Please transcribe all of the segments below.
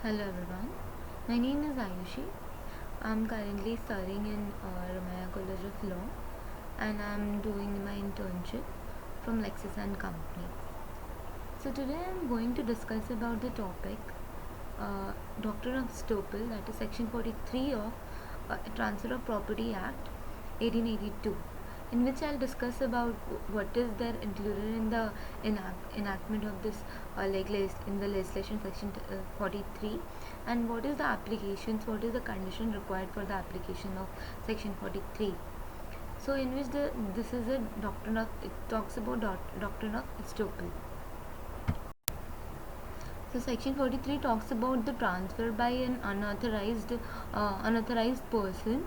Hello everyone, my name is Ayushi. I'm currently studying in Ramaya College of Law and I'm doing my internship from Lexis and Company. So today I'm going to discuss about the topic Doctrine of Estoppel, that is Section 43 of Transfer of Property Act 1882, in which I'll discuss about what is there included in the enactment of this in the legislation section 43, and what is the applications, what is the condition required for the application of section 43. So in which this is a doctrine of, it talks about doctrine of estoppel. So section 43 talks about the transfer by an unauthorized person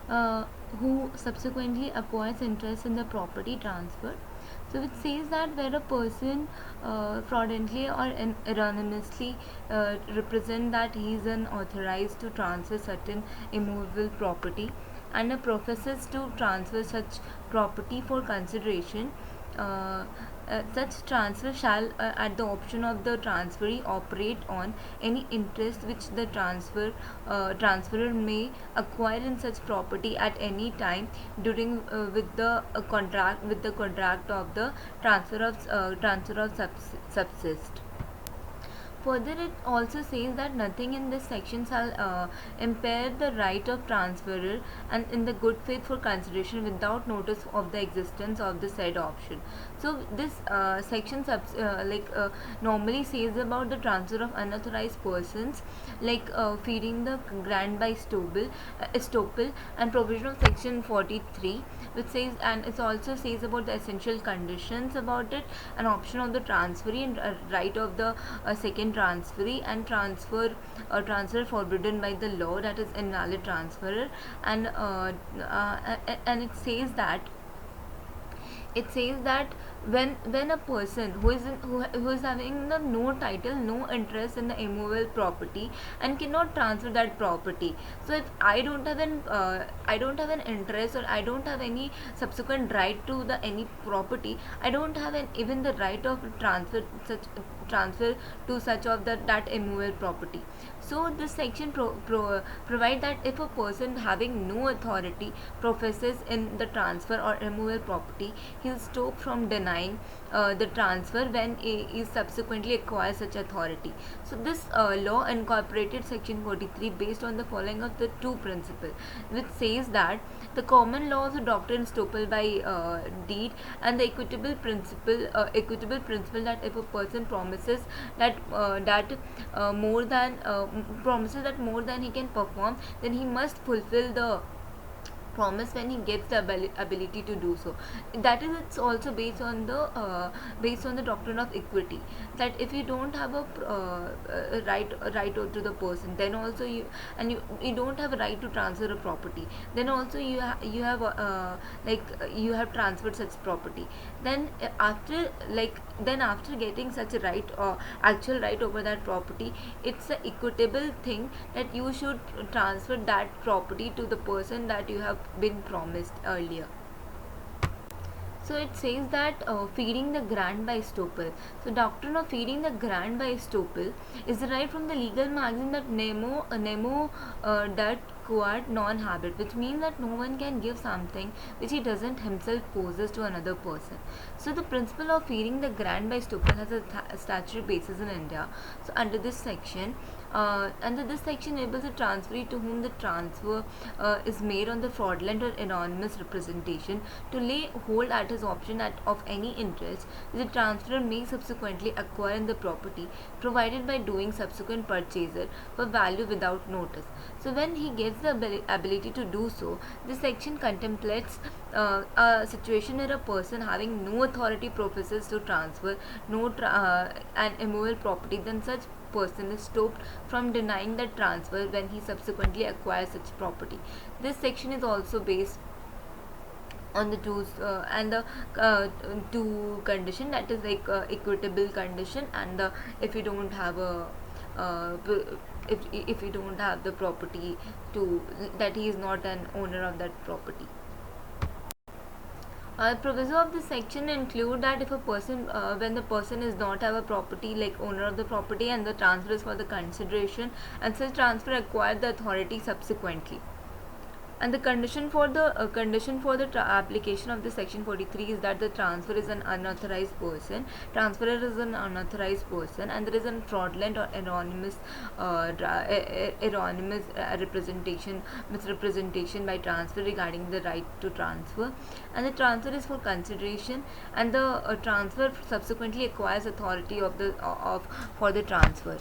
uh, who subsequently acquires interest in the property transfer. So it says that where a person fraudulently or erroneously represent that he is unauthorized to transfer certain immovable property and professes to transfer such property for consideration, uh, such transfer shall, at the option of the transferee, operate on any interest which the transferor may acquire in such property at any time during with the contract of the transfer of subsist. Further, it also says that nothing in this section shall impair the right of transferor and in the good faith for consideration without notice of the existence of the said option. So this section normally says about the transfer of unauthorized persons, feeding the grant by estoppel, and provision of section 43, which says, and it also says about the essential conditions about it, an option of the transferee and right of the second transferee, and transfer forbidden by the law, that is invalid transferor. And it says that, when a person who is having no title, no interest in the immovable property and cannot transfer that property. So if I don't have an interest, or I don't have any subsequent right to the any property, I don't have even the right of transfer to such of that immovable property. So this section provide that if a person having no authority professes in the transfer or removal property, he is stopped from denying the transfer when he is subsequently acquires such authority. So this law incorporated section 43 based on the following of the two principles, which says that the common law of the doctrine estoppel by deed, and the equitable principle that if a person promises promises that more than he can perform, then he must fulfill the promise when he gets the ability to do so. That is, it's also based on the doctrine of equity, that if you don't have right to the person, then also you don't have a right to transfer a property, then also you have transferred such property. Then after getting such a right or actual right over that property, it's an equitable thing that you should transfer that property to the person that you have been promised earlier. So it says that feeding the grant by estoppel. So doctrine of feeding the grant by estoppel is derived from the legal maxim that nemo dat quod non habet, which means that no one can give something which he doesn't himself possess to another person. So the principle of feeding the grant by estoppel has a statutory basis in India. So under this section enables a transferee to whom the transfer is made on the fraudulent or anonymous representation to lay hold at his option of any interest the transferor may subsequently acquire in the property, provided by doing subsequent purchaser for value without notice. So when he gets the ability to do so, this section contemplates a situation where a person having no authority professes to transfer an immovable property, then such person is stopped from denying the transfer when he subsequently acquires such property. This section is also based on the two condition, that is equitable condition, and if you don't have a uh, if you don't have the property to, that he is not an owner of that property. Proviso of this section include that if a person, when the person is not have a property, like owner of the property, and the transfer is for the consideration, and such transfer acquired the authority subsequently. And the condition for the application of the section 43 is that the transfer is an unauthorized person, transferor is an unauthorized person, and there is a fraudulent or erroneous representation, misrepresentation by transfer regarding the right to transfer, and the transfer is for consideration, and the transfer subsequently acquires authority of the of for the transfer.